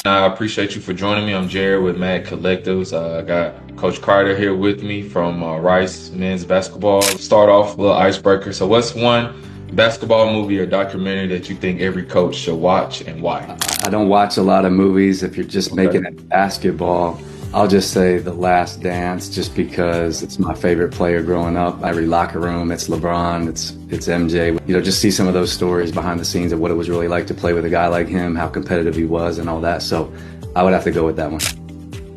I appreciate you for joining me. I'm Jared with Mad Collectives. I got Coach Kreider here with me from Rice men's basketball. Start off a little icebreaker. So what's one basketball movie or documentary that you think every coach should watch and why? I don't watch a lot of movies. If you're just making it basketball, I'll just say The Last Dance, just because it's my favorite player growing up. Every locker room, it's LeBron, it's MJ. You know, just see some of those stories behind the scenes of what it was really like to play with a guy like him, how competitive he was and all that. So I would have to go with that one.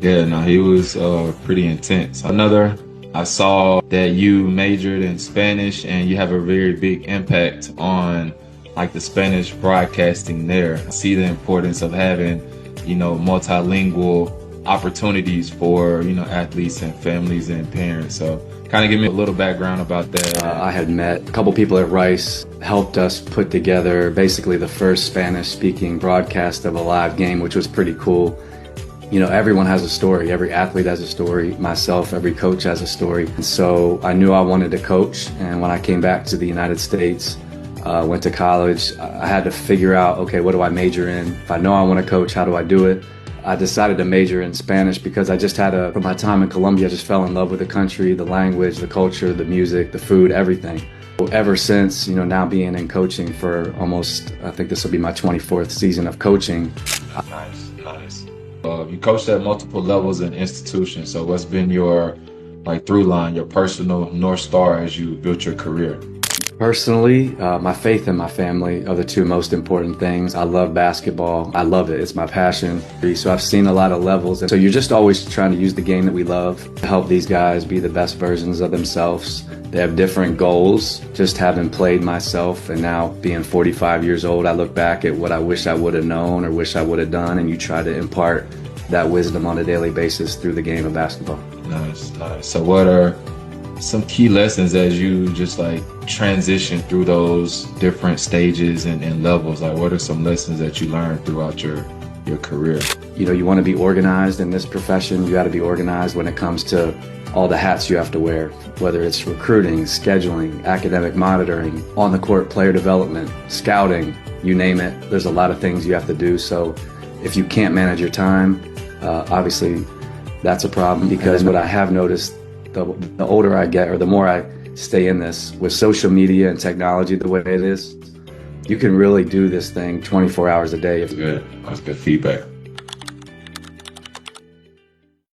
Yeah, no, he was pretty intense. I saw that you majored in Spanish and you have a very big impact on like the Spanish broadcasting there. I see the importance of having, multilingual opportunities for, athletes and families and parents. So kind of give me a little background about that. I had met a couple people at Rice, helped us put together basically the first Spanish-speaking broadcast of a live game, which was pretty cool. You know, everyone has a story. Every athlete has a story. Myself, every coach has a story. And so I knew I wanted to coach. And when I came back to the United States, went to college, I had to figure out, okay, what do I major in? If I know I want to coach, how do I do it? I decided to major in Spanish because I just from my time in Colombia, I just fell in love with the country, the language, the culture, the music, the food, everything. Ever since, now being in coaching for almost, I think this will be my 24th season of coaching. Nice. You coached at multiple levels and institutions. So what's been your through line, your personal North Star as you built your career? Personally, my faith and my family are the two most important things. I love basketball. I love it. It's my passion. So I've seen a lot of levels. And so you're just always trying to use the game that we love to help these guys be the best versions of themselves. They have different goals. Just having played myself and now being 45 years old, I look back at what I wish I would have known or wish I would have done, and you try to impart that wisdom on a daily basis through the game of basketball. Nice. So what are some key lessons as you just transition through those different stages and levels? What are some lessons that you learned throughout your career? You want to be organized in this profession. You got to be organized when it comes to all the hats you have to wear, whether it's recruiting, scheduling, academic monitoring, on the court player development, scouting, you name it. There's a lot of things you have to do. So if you can't manage your time, obviously that's a problem, because what I have noticed, the older I get or the more I stay in this, with social media and technology the way it is, you can really do this thing 24 hours a day. That's good feedback.